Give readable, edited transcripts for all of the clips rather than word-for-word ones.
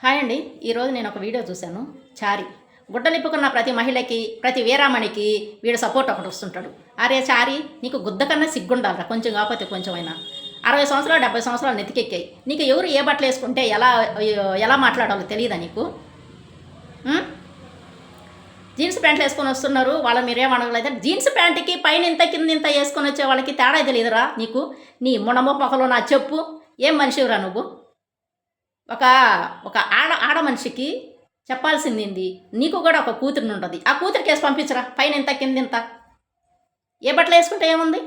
Hi అండి. ఈరోజు నేను ఒక వీడియో చూశాను. చారి గుడ్డలిప్పుకున్న ప్రతి మహిళకి, ప్రతి వీరామణికి వీడు సపోర్ట్ ఒకటి వస్తుంటాడు. అరే చారి, నీకు గుద్ద కన్నా సిగ్గుండాలరా, కొంచెం కాకపోతే కొంచెమైనా. 60 సంవత్సరాలు 70 సంవత్సరాలు నెతికెక్కాయి. నీకు ఎవరు ఏ బట్టలు వేసుకుంటే ఎలా మాట్లాడాలో తెలియదా నీకు? జీన్స్ ప్యాంట్లు వేసుకొని వస్తున్నారు, వాళ్ళ మీరేమనగలైతే జీన్స్ ప్యాంటుకి పైన ఇంత కింద ఇంత వేసుకొని వచ్చే వాళ్ళకి తేడా తెలియదురా నీకు? నీ మొనమొక్కలో నా చెప్పు, ఏం మనిషిరా నువ్వు? ఒక ఒక ఆడ మనిషికి చెప్పాల్సింది నీకు కూడా ఒక కూతురు ఉంటుంది. ఆ కూతురికి వేసి పంపించరా, పైన ఇంత కింద ఇంత. ఏ బట్టలు వేసుకుంటే ఏముంది,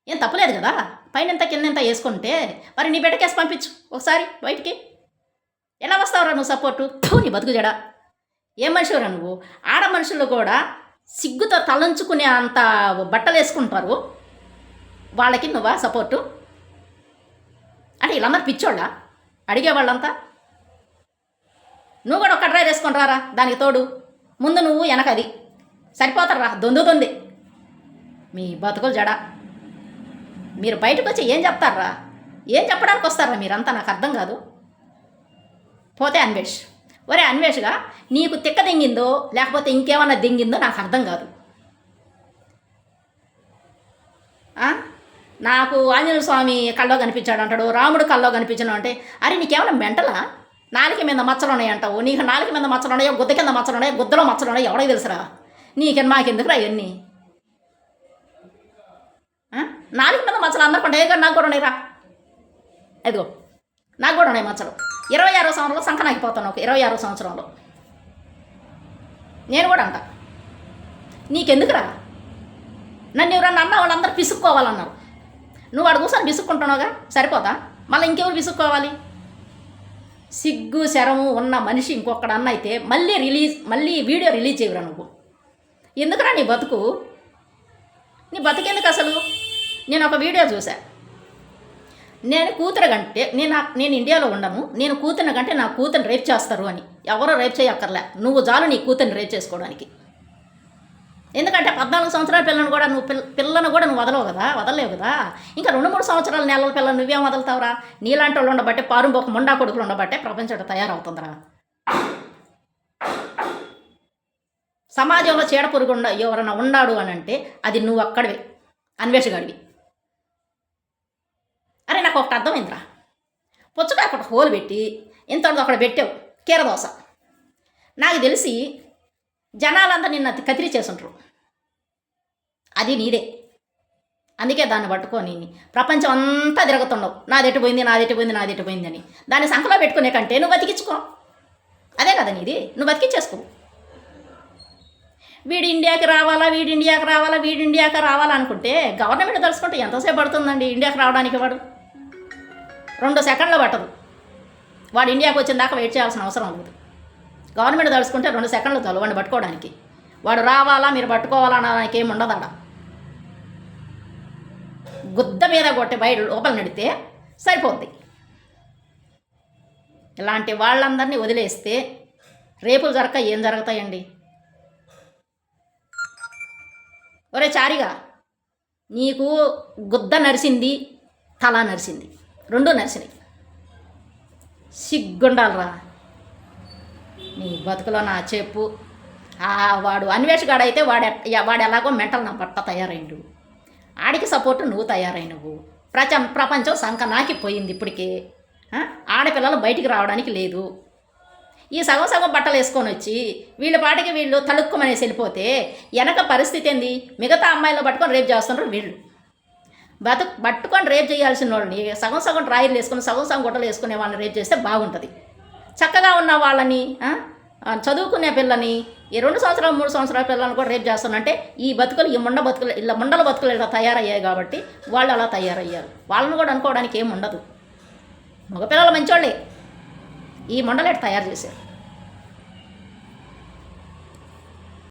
ఏం తప్పలేదు కదా. పైన ఇంత కింద ఇంత వేసుకుంటే మరి నీ బిడ్డకేసి పంపించు ఒకసారి బయటికి. ఎలా వస్తావురా నువ్వు సపోర్టు? నీ బతుకు జడ. ఏం మనిషిరా నువ్వు? ఆడ మనుషులు కూడా సిగ్గుతో తలంచుకునే అంత బట్టలు వేసుకుంటారు, వాళ్ళకి నువ్వా సపోర్టు? అంటే వీళ్ళందరూ పిచ్చోళ్ళ అడిగేవాళ్ళంతా? నువ్వు కూడా ఒక్క డ్రైవ్ వేసుకొని రారా, దానికి తోడు ముందు నువ్వు వెనకది సరిపోతారా. దొంది మీ బతుకులు జడ. మీరు బయటకు వచ్చి ఏం చెప్తారా? ఏం చెప్పడానికి వస్తారా మీరంతా? నాకు అర్థం కాదు. పోతే అన్వేష్, ఒరే అన్వేష్గా నీకు తిక్క దింగిందో లేకపోతే ఇంకేమన్నా దింగిందో నాకు అర్థం కాదు. నాకు ఆంజనేయ స్వామి కల్లో కనిపించాడు అంటాడు, రాముడు కల్లో కనిపించాడు అంటే, అరే నీకేమైనా మెంటలా? నాలుక మీద మచ్చలు ఉన్నాయి అంటావు. నీకు నాలుక మీద మచ్చలు ఉన్నాయో, గుద్ద కింద మచ్చలు ఉన్నాయో, గుద్దలో మచ్చలు ఉన్నాయో ఎవరికి తెలుసురా? మాకెందుకురా ఇవన్నీ? నాలుక మీద మచ్చలు అందకుండా ఏ నాకు కూడా ఉన్నాయిరా. అదిగో నాకు కూడా ఉన్నాయి మచ్చలు. 26వ సంవత్సరంలో సంకనాకిపోతాను. ఒక 26వ సంవత్సరంలో నేను కూడా అంట. నీకెందుకురా? నన్ను ఎవరన్నా అన్న వాళ్ళందరూ పిసుక్కోవాలన్నారు. నువ్వు అడు కూర్చొని విసుక్కుంటున్నావుగా, సరిపోతా? మళ్ళీ ఇంకెవరు విసుక్కోవాలి? సిగ్గు శరము ఉన్న మనిషి ఇంకొకడు అన్న అయితే మళ్ళీ వీడియో రిలీజ్ చేయవురా నువ్వు. ఎందుకురా నీ బతుకు? నీ బతుకెందుకు అసలు? నేను ఒక వీడియో చూసా. నేను కూతురు కంటే నేను ఇండియాలో ఉండను, నేను కూతురు కంటే నా కూతురుని రేప్ చేస్తారు అని. ఎవరో రేప్ చేయక్కర్లే, నువ్వు చాలు నీ కూతురుని రేప్ చేసుకోవడానికి. ఎందుకంటే 14 సంవత్సరాల పిల్లను కూడా పిల్లను కూడా నువ్వు వదలలేవు కదా. ఇంకా 2-3 సంవత్సరాల నెలల పిల్లని నువ్వేం వదులుతావురా? నీలాంటి వాళ్ళు ఉండబట్టే, పారుంబోక ముండా కొడుకులు ఉండబట్టే ప్రపంచం తయారవుతుందిరా. సమాజంలో చీడపురుగు ఎవరన్నా ఉన్నాడు అని అంటే అది నువ్వు అక్కడివి, అన్వేషగాడివి. అరే నాకు ఒకటి అర్థమైందిరా. పుచ్చకాయ ఒకటి హోలు పెట్టి ఇంతటిది ఒకటి పెట్టావు, కీరదోస. నాకు తెలిసి జనాలంతా నిన్ను కతిరి చేసుంటారు. అది నీదే. అందుకే దాన్ని పట్టుకొని ప్రపంచం అంతా తిరుగుతున్నావు. నాదెట్టిపోయింది అని. దాన్ని సంఖలో పెట్టుకునే కంటే నువ్వు బతికించుకో. అదే కదా నీది, నువ్వు బతికించేసుకో. వీడి ఇండియాకి రావాలా అనుకుంటే గవర్నమెంట్ తలుచుకుంటే ఎంతసేపు పడుతుందండి ఇండియాకి రావడానికి? వాడు 2 సెకండ్లు పట్టదు. వాడు ఇండియాకి వచ్చిన దాకా వెయిట్ చేయాల్సిన అవసరం లేదు. గవర్నమెంట్ తలుచుకుంటే 2 సెకండ్లు చాలు వాడిని పట్టుకోవడానికి. వాడు రావాలా మీరు పట్టుకోవాలా అనడానికి ఏమి ఉండదు ఆడ. గుద్ద మీద కొట్టి బయట లోపల నడితే సరిపోద్ది. ఇలాంటి వాళ్ళందరినీ వదిలేస్తే రేపులు ఏం జరుగుతాయండి? ఒరే చారిగా, నీకు గుద్ద నరిసింది, తల నరిసింది, 2 నరిసినాయి. సిగ్గుండాలరా నీ బతుకులో నా చెప్పు. వాడు అన్వేషగాడైతే వాడు ఎలాగో మెంటల్ నా పట్ట తయారైండు. ఆడికి సపోర్టు నువ్వు తయారైనవు. ప్రపంచం సంకనాకిపోయింది ఇప్పటికే. ఆడపిల్లలు బయటికి రావడానికి లేదు. ఈ సగం బట్టలు వేసుకొని వచ్చి వీళ్ళ పాటికి వీళ్ళు తలుక్కుమనేసి వెళ్ళిపోతే వెనక పరిస్థితి ఏంది? మిగతా అమ్మాయిలు పట్టుకొని రేపు చేస్తున్నారు వీళ్ళు. పట్టుకొని రేపు చేయాల్సిన వాళ్ళని సగం డ్రాయర్లు వేసుకొని సగం గుడ్డలు వేసుకునే వాళ్ళని రేపు చేస్తే బాగుంటుంది. చక్కగా ఉన్న వాళ్ళని, చదువుకునే పిల్లని, ఈ 2 సంవత్సరాలు 3 సంవత్సరాల పిల్లలను కూడా రేపు చేస్తానంటే ఈ బతుకులు, ఈ ముండల బతుకులు ఇలా తయారయ్యాయి కాబట్టి వాళ్ళు అలా తయారయ్యారు. వాళ్ళని కూడా అనుకోవడానికి ఏమి ఉండదు. మగపిల్లలు మంచోళ్ళే, ఈ ముండలేట తయారు చేశారు.